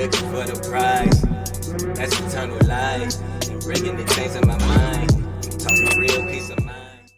looking for the prize. That's eternal life. And bringing the change in my mind. Talking real peace of mind.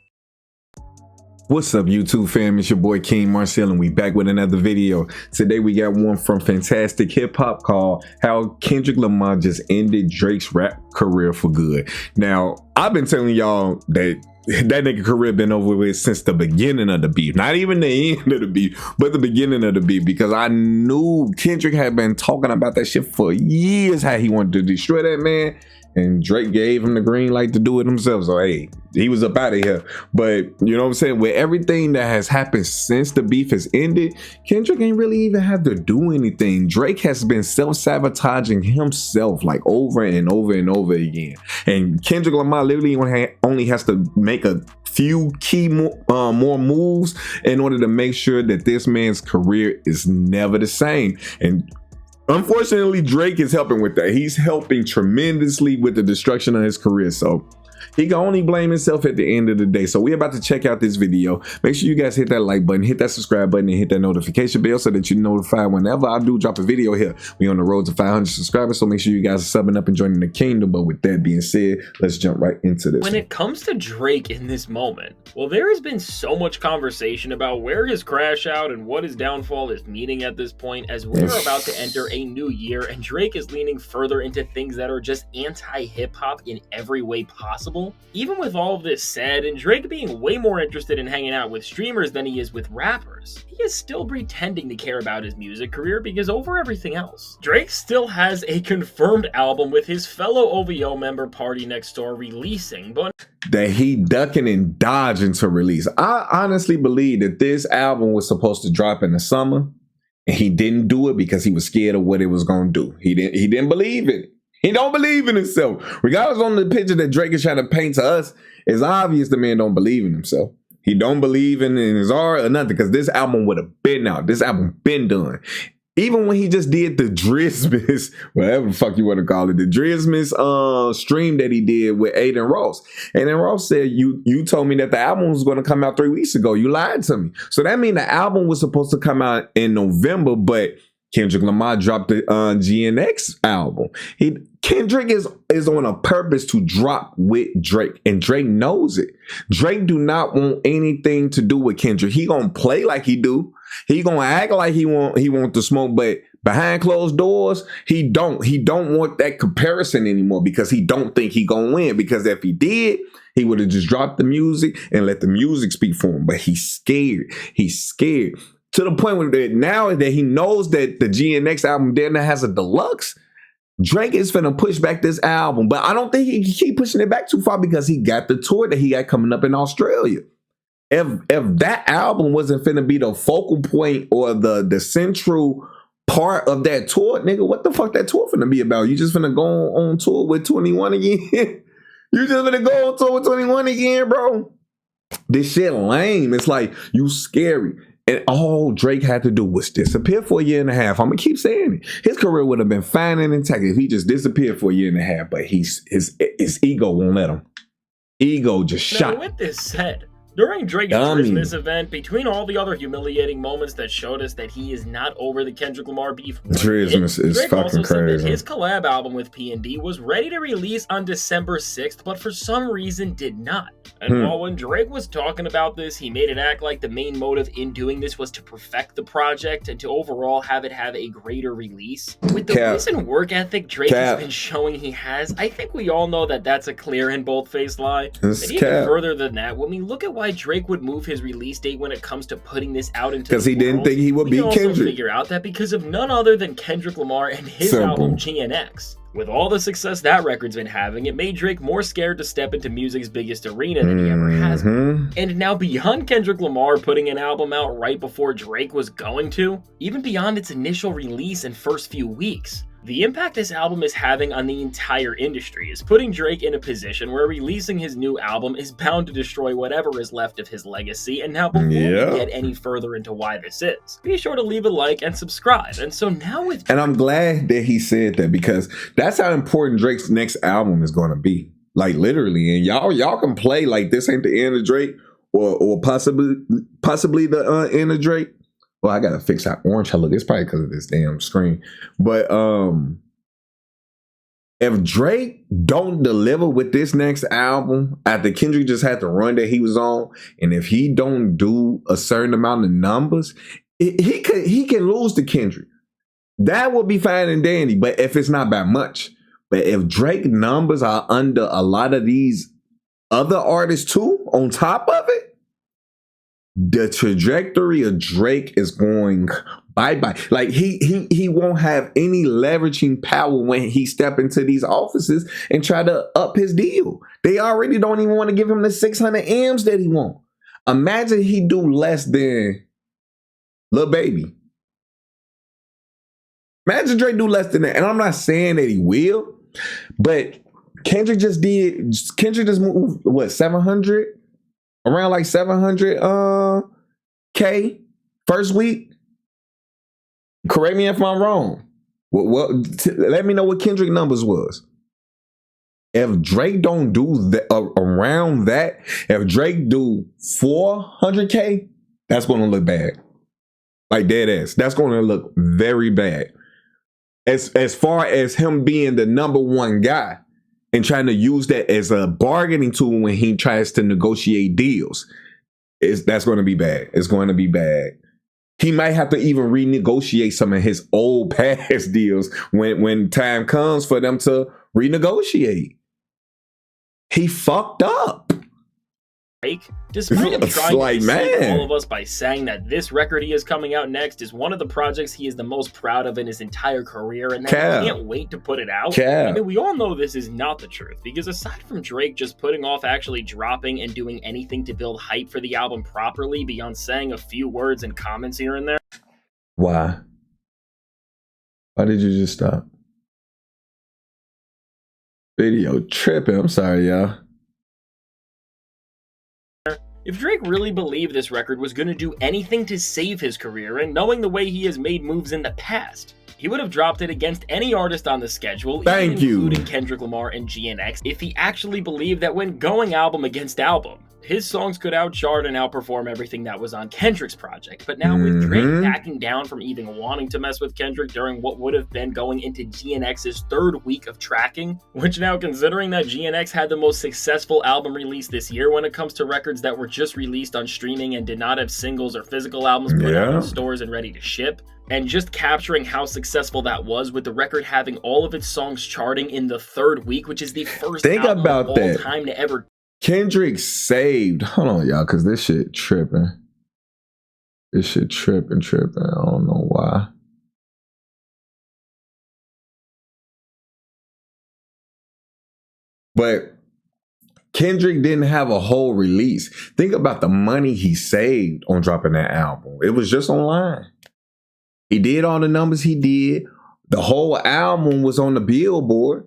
What's up, YouTube fam? It's your boy King Marcel, and we back with another video. Today we got one from Fantastic Hip Hop called How Kendrick Lamar Just Ended Drake's Rap Career for Good. Now, I've been telling y'all that nigga career been over with since the beginning of the beef. Not even the end of the beef, but the beginning of the beef, because I knew Kendrick had been talking about that shit for years, how he wanted to destroy that man. And Drake gave him the green light to do it himself. So, hey, he was up out of here. But, you know what I'm saying? With everything that has happened since the beef has ended, Kendrick ain't really even have to do anything. Drake has been self-sabotaging himself like over and over and over again. And Kendrick Lamar literally only has to make a few key more moves in order to make sure that this man's career is never the same. And unfortunately, Drake is helping with that. He's helping tremendously with the destruction of his career. So he can only blame himself at the end of the day. So we're about to check out this video. Make sure you guys hit that like button, hit that subscribe button, and hit that notification bell so that you're notified whenever I do drop a video here. We're on the road to 500 subscribers, so make sure you guys are subbing up and joining the kingdom. But with that being said, let's jump right into this. When it comes to Drake in this moment, well, there has been so much conversation about where his crash out and what his downfall is meaning at this point, as we're about to enter a new year and Drake is leaning further into things that are just anti-hip-hop in every way possible. Even with all of this said, and Drake being way more interested in hanging out with streamers than he is with rappers, he is still pretending to care about his music career because over everything else, Drake still has a confirmed album with his fellow OVO member Party Next Door releasing, but that he ducking and dodging to release. I honestly believe that this album was supposed to drop in the summer, and he didn't do it because he was scared of what it was going to do. He didn't believe it. He don't believe in himself. Regardless on the picture that Drake is trying to paint to us, it's obvious the man don't believe in himself. He don't believe in his art or nothing, because this album would have been out. This album been done. Even when he just did the Drizmas, whatever the fuck you want to call it, the Drizmas stream that he did with Aiden Ross. Aiden Ross said, you told me that the album was going to come out 3 weeks ago. You lied to me. So that means the album was supposed to come out in November, but Kendrick Lamar dropped the GNX album. Kendrick is on a purpose to drop with Drake, and Drake knows it. Drake do not want anything to do with Kendrick. He gonna play like he do. He gonna act like he want the smoke, but behind closed doors, he don't want that comparison anymore, because he don't think he gonna win. Because if he did, he would have just dropped the music and let the music speak for him. But he's scared. He's scared. To the point where now that he knows that the GNX album then has a deluxe, Drake is finna push back this album. But I don't think he can keep pushing it back too far, because he got the tour that he got coming up in Australia. If that album wasn't finna be the focal point or the central part of that tour, nigga, what the fuck that tour finna be about? You just finna go on tour with 21 again? You just finna go on tour with 21 again, bro? This shit lame. It's like, you scary. And all Drake had to do was disappear for a year and a half. I'm going to keep saying it. His career would have been fine and intact if he just disappeared for a year and a half. But his ego won't let him. Ego just shot. Now, with this said, during Drake's Christmas event, between all the other humiliating moments that showed us that he is not over the Kendrick Lamar beef, Christmas is Drake fucking also crazy. said that his collab album with P&D was ready to release on December 6th, but for some reason did not. And while when Drake was talking about this, he made it act like the main motive in doing this was to perfect the project and to overall have it have a greater release. With the recent work ethic Drake has been showing he has, I think we all know that that's a clear and bold-faced lie. But even further than that, when we look at why Drake would move his release date when it comes to putting this out into the world, because he didn't think he would beat Kendrick. We can also figure out that because of none other than Kendrick Lamar and his album GNX. With all the success that record's been having, it made Drake more scared to step into music's biggest arena than he ever has been. And now beyond Kendrick Lamar putting an album out right before Drake was going to, even beyond its initial release and first few weeks, the impact this album is having on the entire industry is putting Drake in a position where releasing his new album is bound to destroy whatever is left of his legacy. And now before we get any further into why this is, be sure to leave a like and subscribe. And so now with And I'm glad that he said that, because that's how important Drake's next album is going to be. Like literally. And y'all can play like this ain't the end of Drake or possibly the end of Drake. Well, I gotta fix that orange how look. It's probably because of this damn screen. But if Drake don't deliver with this next album after Kendrick just had the run that he was on, and if he don't do a certain amount of numbers, he can lose to Kendrick. That would be fine and dandy, but if it's not by much. But if Drake numbers are under a lot of these other artists too, on top of it, the trajectory of Drake is going bye-bye. Like he won't have any leveraging power when he step into these offices and try to up his deal. They already don't even want to give him the 600 M's that he want. Imagine he do less than Lil Baby. Imagine Drake do less than that. And I'm not saying that he will, but Kendrick just moved, what, 700? Around like 700 K first week. Correct me if I'm wrong. Let me know what Kendrick numbers was. If Drake don't do that, around that, if Drake do 400K, that's going to look bad. Like dead ass. That's going to look very bad. As far as him being the number one guy and trying to use that as a bargaining tool when he tries to negotiate deals, that's going to be bad. It's going to be bad. He might have to even renegotiate some of his old past deals when time comes for them to renegotiate. He fucked up. Despite him trying to deceive all of us by saying that this record he is coming out next is one of the projects he is the most proud of in his entire career and that he can't wait to put it out. I mean, we all know this is not the truth, because aside from Drake just putting off actually dropping and doing anything to build hype for the album properly beyond saying a few words and comments here and there. Why did you just stop? Video tripping. I'm sorry, y'all. If Drake really believed this record was going to do anything to save his career, and knowing the way he has made moves in the past, he would have dropped it against any artist on the schedule, including Kendrick Lamar and GNX, if he actually believed that when going album against album, his songs could outchart and outperform everything that was on Kendrick's project. But now with Drake backing down from even wanting to mess with Kendrick during what would have been going into GNX's third week of tracking, which now, considering that GNX had the most successful album release this year when it comes to records that were just released on streaming and did not have singles or physical albums put out in stores and ready to ship, and just capturing how successful that was with the record having all of its songs charting in the third week, which is the first album of all time to ever. Kendrick saved. Hold on, y'all, because this shit tripping. This shit tripping. I don't know why. But Kendrick didn't have a whole release. Think about the money he saved on dropping that album. It was just online. He did all the numbers he did. The whole album was on the Billboard.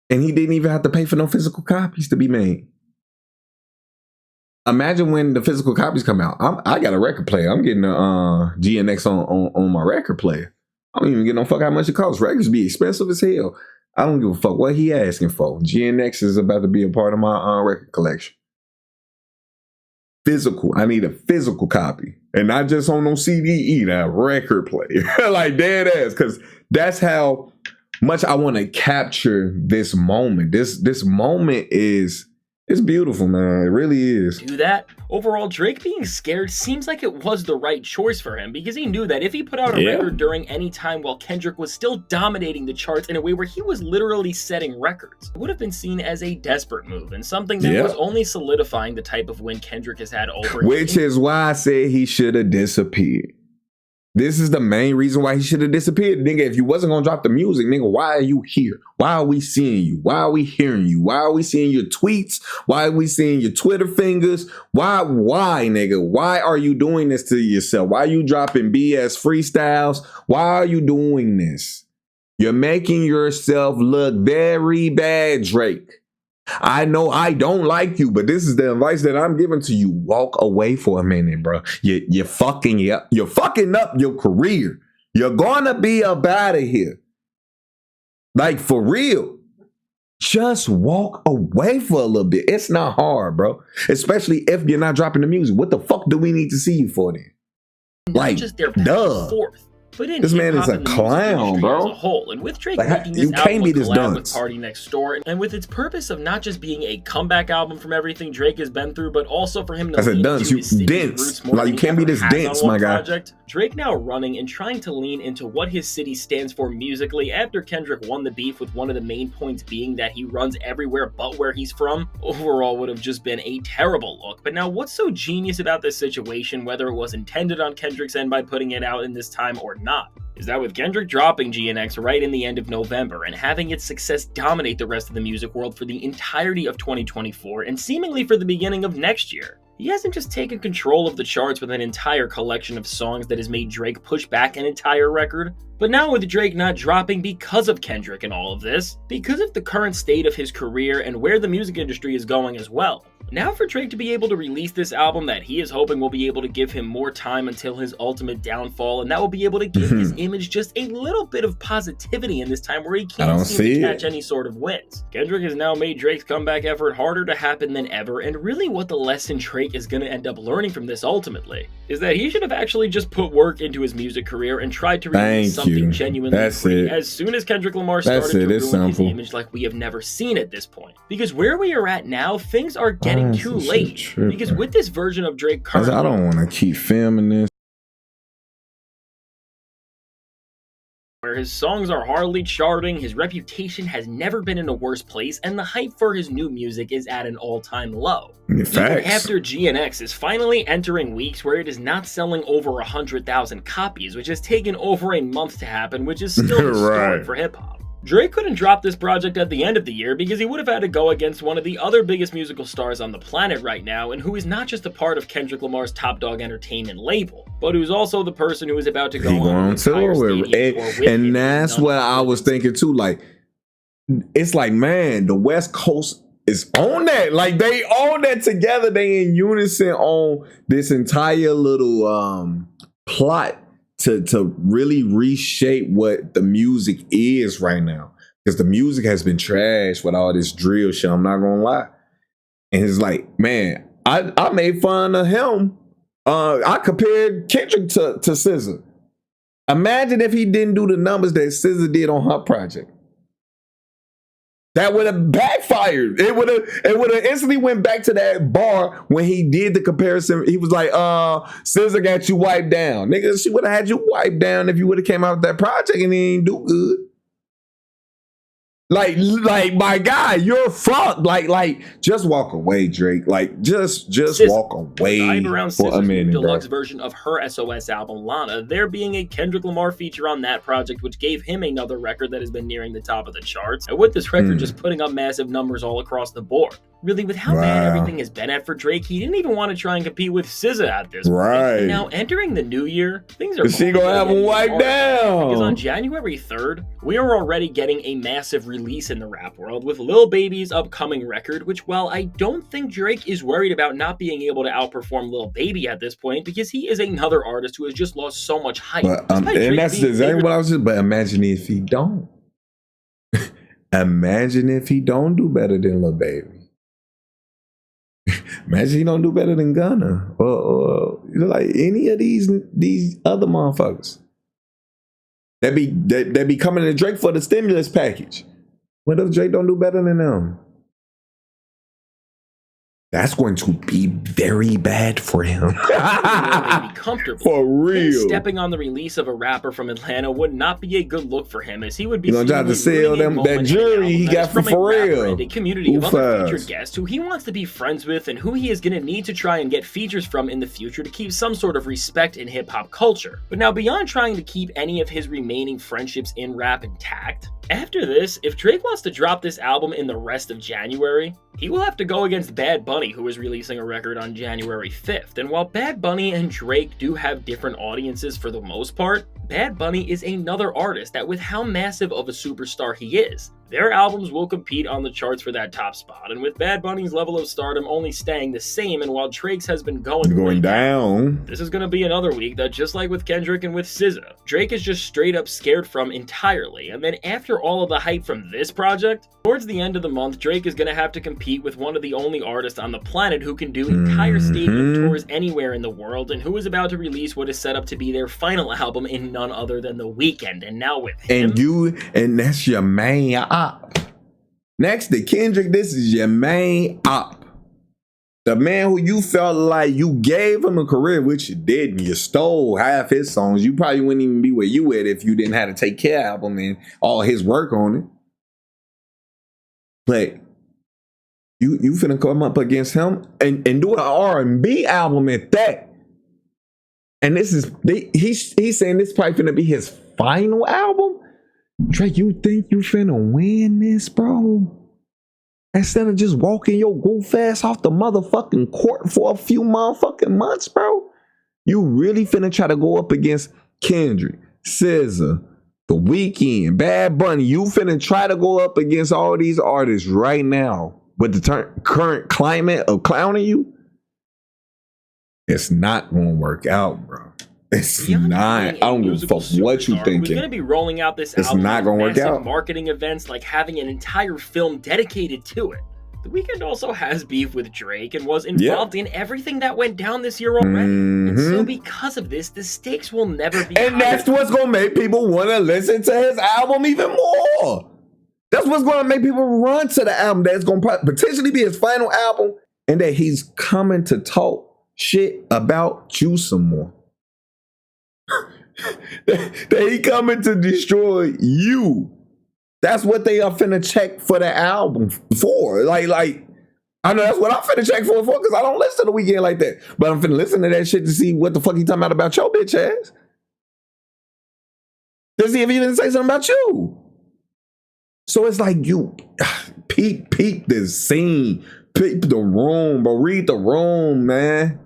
And he didn't even have to pay for no physical copies to be made. Imagine when the physical copies come out. I got a record player. I'm getting a GNX on my record player. I don't even get no fuck how much it costs. Records be expensive as hell. I don't give a fuck what he asking for. GNX is about to be a part of my record collection. Physical. I need a physical copy. And not just on no CD either. A record player. Like dead ass. Because that's how much I want to capture this moment. This moment it's beautiful, man. It really is. Do that. Overall, Drake being scared seems like it was the right choice for him, because he knew that if he put out a record during any time while Kendrick was still dominating the charts in a way where he was literally setting records, it would have been seen as a desperate move and something that was only solidifying the type of win Kendrick has had over. Which is why I said he should have disappeared. This is the main reason why he should have disappeared. Nigga, if you wasn't going to drop the music, nigga, why are you here? Why are we seeing you? Why are we hearing you? Why are we seeing your tweets? Why are we seeing your Twitter fingers? Why, nigga? Why are you doing this to yourself? Why are you dropping BS freestyles? Why are you doing this? You're making yourself look very bad, Drake. I know I don't like you, but this is the advice that I'm giving to you. Walk away for a minute, bro. You're fucking up your career. You're gonna be up out of here. Like, for real. Just walk away for a little bit. It's not hard, bro. Especially if you're not dropping the music. What the fuck do we need to see you for then? Like, just their back duh. and forth, but in This man is hip-hop a and the music clown, industry bro. as a whole. And with Drake Like, making you this can't album be a this collab with dunce. Party Next Door, and with its purpose of not just being a comeback album from everything Drake has been through, but also for him to I said lean dunce, into you his city's dense. roots more Like, than you he can't be ever this has dense, on my one guy. project. Drake now running and trying to lean into what his city stands for musically after Kendrick won the beef, with one of the main points being that he runs everywhere but where he's from, overall would have just been a terrible look. But now what's so genius about this situation, whether it was intended on Kendrick's end by putting it out in this time or not, is that with Kendrick dropping GNX right in the end of November and having its success dominate the rest of the music world for the entirety of 2024 and seemingly for the beginning of next year, he hasn't just taken control of the charts with an entire collection of songs that has made Drake push back an entire record, but now with Drake not dropping because of Kendrick and all of this, because of the current state of his career and where the music industry is going as well. Now for Drake to be able to release this album that he is hoping will be able to give him more time until his ultimate downfall, and that will be able to give his image just a little bit of positivity in this time where he can't seem to catch any sort of wins. Kendrick has now made Drake's comeback effort harder to happen than ever, and really what the lesson Drake is going to end up learning from this ultimately is that he should have actually just put work into his music career and tried to release something genuinely great as soon as Kendrick Lamar started to ruin his image like we have never seen at this point. Because where we are at now, things are getting too late, because with this version of Drake currently, I don't want to keep filming this, where his songs are hardly charting, his reputation has never been in a worse place, and the hype for his new music is at an all-time low. Even after GNX is finally entering weeks where it is not selling over 100,000 copies, which has taken over a month to happen, which is still historic for hip-hop. Drake couldn't drop this project at the end of the year because he would have had to go against one of the other biggest musical stars on the planet right now, and who is not just a part of Kendrick Lamar's Top Dog Entertainment label, but who's also the person who is about to go on tour with and that's what I was thinking too. Like, it's like, man, the West Coast is on that. Like, they own that together. They in unison on this entire little plot to really reshape what the music is right now. Because the music has been trashed with all this drill shit, I'm not gonna lie. And it's like, man, I made fun of him. I compared Kendrick to SZA. Imagine if he didn't do the numbers that SZA did on her project. That would have backfired. It would have instantly went back to that bar when he did the comparison. He was like, SZA got you wiped down. Nigga, she would have had you wiped down if you would have came out with that project and he didn't do good. Like my guy, you're fucked. Like, just walk away, Drake. Like, just walk away for a minute, deluxe version of her SOS album, Lana, there being a Kendrick Lamar feature on that project, which gave him another record that has been nearing the top of the charts, and with this record just putting up massive numbers all across the board. Really, with how bad everything has been at for Drake, he didn't even want to try and compete with SZA at this point. And now, entering the new year, things are she gonna have him wiped down. Because on January 3rd, we are already getting a massive release in the rap world with Lil Baby's upcoming record, which, while I don't think Drake is worried about not being able to outperform Lil Baby at this point, because he is another artist who has just lost so much hype. But, and that's exactly what I was just, but imagine if he don't. Imagine if he don't do better than Lil Baby. Imagine he don't do better than Gunna or like any of these other motherfuckers that be coming to Drake for the stimulus package. What if Drake don't do better than them? That's going to be very bad for him. For real. Stepping on the release of a rapper from Atlanta would not be a good look for him, as he would be gonna try to sell them that jury he got for real. And a community of other featured guests who he wants to be friends with and who he is going to need to try and get features from in the future to keep some sort of respect in hip-hop culture. But now, beyond trying to keep any of his remaining friendships in rap intact, after this, if Drake wants to drop this album in the rest of January, he will have to go against Bad Bunny, who is releasing a record on January 5th. And while Bad Bunny and Drake do have different audiences for the most part, Bad Bunny is another artist that, with how massive of a superstar he is, their albums will compete on the charts for that top spot. And with Bad Bunny's level of stardom only staying the same, and while Drake's has been going down, this is going to be another week that, just like with Kendrick and with SZA, Drake is just straight up scared from entirely. And then after all of the hype from this project, towards the end of the month, Drake is going to have to compete with one of the only artists on the planet who can do entire stadium tours anywhere in the world, and who is about to release what is set up to be their final album in none other than The Weeknd. And now with him, and that's your main op. Next to Kendrick, this is your main op. The man who you felt like you gave him a career, which you didn't. You stole half his songs. You probably wouldn't even be where you at if you didn't have to Take Care album and all his work on it. But you finna come up against him and do an R&B album at that. And this is he's saying this is probably finna be his final album. Drake, you think you finna win this, bro? Instead of just walking your goof ass off the motherfucking court for a few motherfucking months, bro? You really finna try to go up against Kendrick, SZA, The Weeknd, Bad Bunny. You finna try to go up against all these artists right now with the current climate of clowning you? It's not gonna work out, bro. It's not. I don't give a fuck what you thinking. We're gonna be rolling out this album. It's not gonna work out. Marketing events, like having an entire film dedicated to it. The Weeknd also has beef with Drake and was involved in everything that went down this year already. And so because of this, the stakes will never be And that's what's gonna make people want to listen to his album even more. That's what's gonna make people run to the album that's gonna potentially be his final album, and that he's coming to talk shit about you some more. That he coming to destroy you. That's what they are finna check for the album for. Like I know that's what I'm finna check for because I don't listen to The Weeknd like that. But I'm finna listen to that shit to see what the fuck he talking about your bitch ass. To see if he didn't say something about you. So it's like you peep the scene, peep the room, but read the room, man.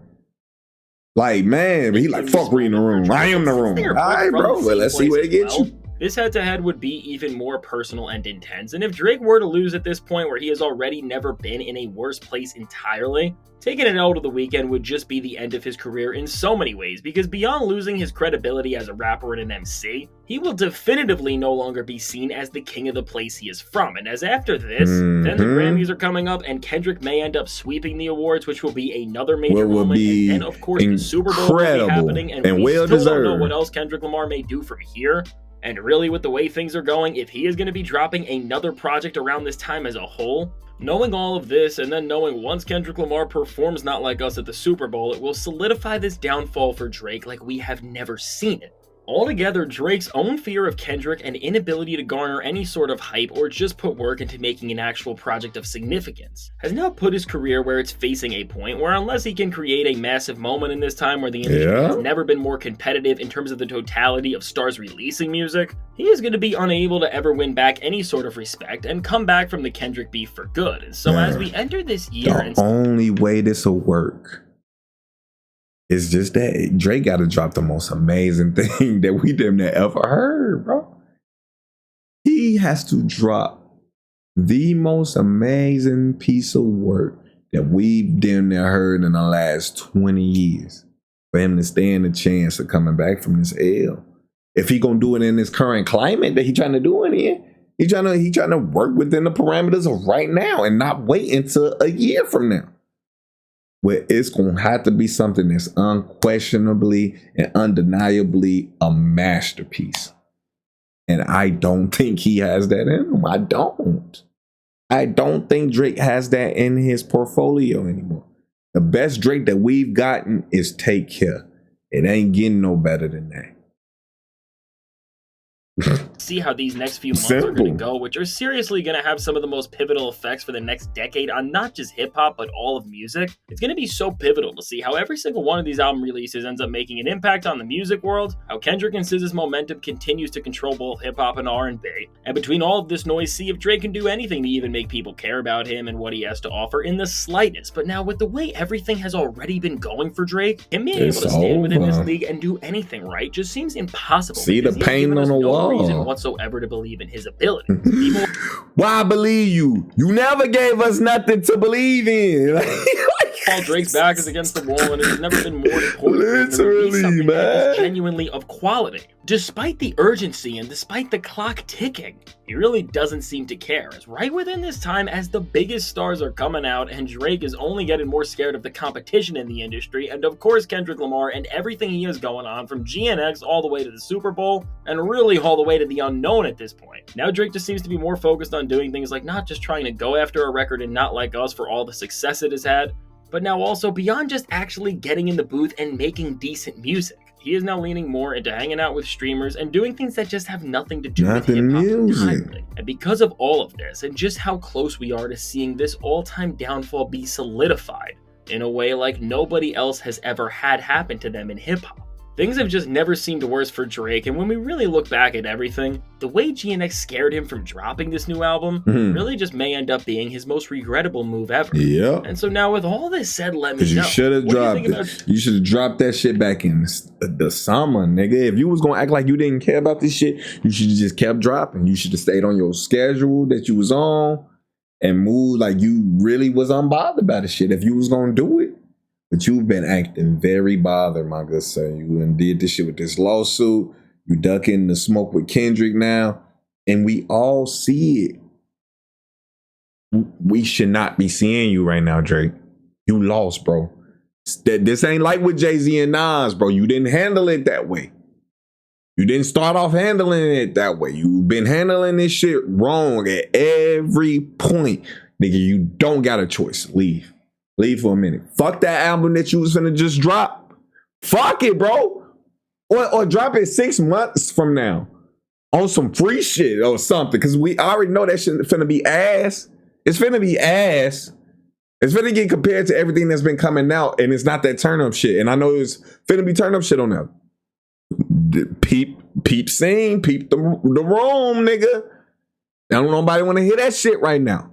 Like, man, he like, fuck reading the room. I am the room. All right, bro. Well, let's see where it gets you. This head-to-head would be even more personal and intense, and if Drake were to lose at this point where he has already never been in a worse place entirely, taking an L to The Weeknd would just be the end of his career in so many ways, because beyond losing his credibility as a rapper and an MC, he will definitively no longer be seen as the king of the place he is from. And as after this, then the Grammys are coming up, and Kendrick may end up sweeping the awards, which will be another major moment, and then of course the Super Bowl will be happening, and we still don't know what else Kendrick Lamar may do from here. And really, with the way things are going, if he is going to be dropping another project around this time as a whole, knowing all of this, and then knowing once Kendrick Lamar performs Not Like Us at the Super Bowl, it will solidify this downfall for Drake like we have never seen it. Altogether, Drake's own fear of Kendrick and inability to garner any sort of hype or just put work into making an actual project of significance has now put his career where it's facing a point where, unless he can create a massive moment in this time where the industry has never been more competitive in terms of the totality of stars releasing music, he is going to be unable to ever win back any sort of respect and come back from the Kendrick beef for good. And so as we enter this year, the only way this will work, it's just that Drake got to drop the most amazing thing that we damn near ever heard, bro. He has to drop the most amazing piece of work that we've damn near heard in the last 20 years for him to stand a chance of coming back from this L. If he gonna do it in this current climate that he trying to do it in, he trying to work within the parameters of right now and not wait until a year from now. Where it's going to have to be something that's unquestionably and undeniably a masterpiece. And I don't think he has that in him. I don't think Drake has that in his portfolio anymore. The best Drake that we've gotten is Take Care. It ain't getting no better than that. See how these next few months are going to go, which are seriously going to have some of the most pivotal effects for the next decade on not just hip-hop, but all of music. It's going to be so pivotal to see how every single one of these album releases ends up making an impact on the music world, how Kendrick and SZA's momentum continues to control both hip-hop and R&B, and between all of this noise, see if Drake can do anything to even make people care about him and what he has to offer in the slightest. But now, with the way everything has already been going for Drake, him being able to stand within this league and do anything right just seems impossible. See the pain on the wall. whatsoever to believe in his abilities. People Why believe you? You never gave us nothing to believe in. Paul Drake's back is against the wall, and it has never been more important Literally, than something that is man. genuinely of quality. Despite the urgency and despite the clock ticking, he really doesn't seem to care, as right within this time as the biggest stars are coming out and Drake is only getting more scared of the competition in the industry, and of course Kendrick Lamar and everything he has going on, from GNX all the way to the Super Bowl, and really all the way to the unknown at this point. Now Drake just seems to be more focused on doing things like not just trying to go after a record and Not Like Us for all the success it has had, but now also beyond just actually getting in the booth and making decent music. He is now leaning more into hanging out with streamers and doing things that just have nothing to do with hip-hop entirely. And because of all of this, and just how close we are to seeing this all-time downfall be solidified in a way like nobody else has ever had happen to them in hip-hop, things have just never seemed worse for Drake, and when we really look back at everything, the way GNX scared him from dropping this new album really just may end up being his most regrettable move ever. Yeah. And so now with all this said, let me Because you know. should have dropped it. You should have dropped that shit back in the summer, nigga. If you was going to act like you didn't care about this shit, you should have just kept dropping. You should have stayed on your schedule that you was on and moved like you really was unbothered by the shit if you was going to do it. But you've been acting very bothered, my good sir. You done did this shit with this lawsuit. You ducking the smoke with Kendrick now. And we all see it. We should not be seeing you right now, Drake. You lost, bro. This ain't like with Jay-Z and Nas, bro. You didn't handle it that way. You didn't start off handling it that way. You've been handling this shit wrong at every point. Nigga, you don't got a choice. Leave. Leave for a minute. Fuck that album that you was finna just drop. Fuck it, bro. Or drop it 6 months from now on some free shit or something. Because we already know that shit finna be ass. It's finna be ass. It's finna get compared to everything that's been coming out. And it's not that turn up shit. And I know it's finna be turn up shit on that. Peep sing. Peep the room, nigga. I don't nobody wanna hear that shit right now.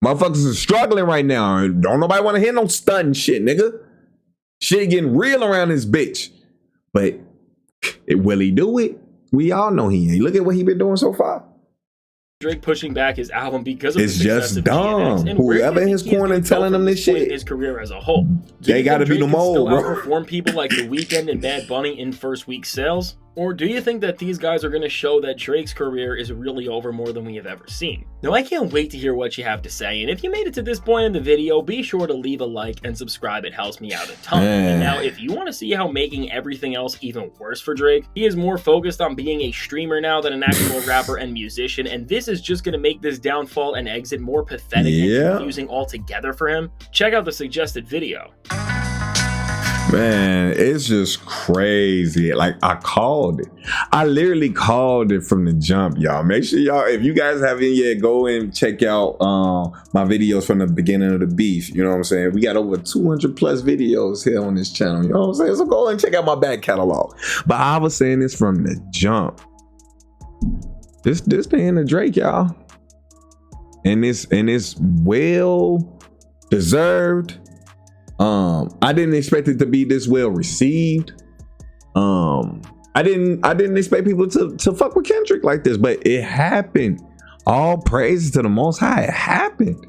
Motherfuckers are struggling right now. Don't nobody want to hear no stunting shit, nigga. Shit getting real around this bitch. But will he do it? We all know he ain't. Look at what he been doing so far. Drake pushing back his album because of it's the success just of dumb. GNX, and whoever in his corner telling him this shit. In his career as a whole, they got to be the mold, bro. Outperform people like The Weeknd and Bad Bunny in first week sales. Or do you think that these guys are going to show that Drake's career is really over more than we have ever seen? Now, I can't wait to hear what you have to say, and if you made it to this point in the video, be sure to leave a like and subscribe. It helps me out a ton. And now, if you want to see how making everything else even worse for Drake, he is more focused on being a streamer now than an actual rapper and musician, and this is just going to make this downfall and exit more pathetic and confusing altogether for him. Check out the suggested video. Man, it's just crazy. Like, I called it. I literally called it from the jump, y'all. Make sure y'all, if you guys haven't yet, go and check out my videos from the beginning of the beef. You know what I'm saying? We got over 200 plus videos here on this channel. You know what I'm saying? So go and check out my back catalog. But I was saying this from the jump. This the end of Drake, y'all. And it's well deserved. I didn't expect it to be this well received. I didn't expect people to fuck with Kendrick like this, but it happened. All praise to the Most High. It happened.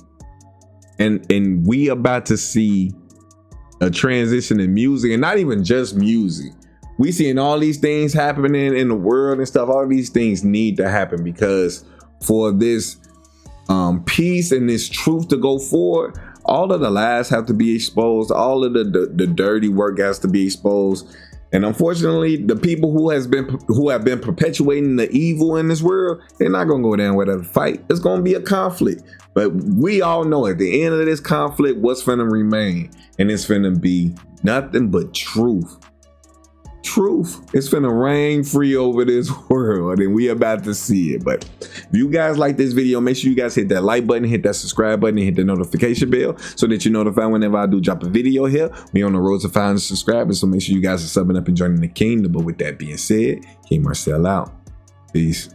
And we about to see a transition in music, and not even just music. We seeing all these things happening in the world and stuff. All these things need to happen because for this peace and this truth to go forward, all of the lies have to be exposed. All of the dirty work has to be exposed. And unfortunately, the people who have been perpetuating the evil in this world, they're not gonna go down without a fight. It's gonna be a conflict. But we all know at the end of this conflict, what's finna remain, and it's finna be nothing but truth. Truth. It's finna reign free over this world, and we about to see it. But if you guys like this video, make sure you guys hit that like button, hit that subscribe button, and hit the notification bell so that you're notified whenever I do drop a video here. We on the road to 500 subscribers, so make sure you guys are subbing up and joining the kingdom. But with that being said, King Marcel out. Peace.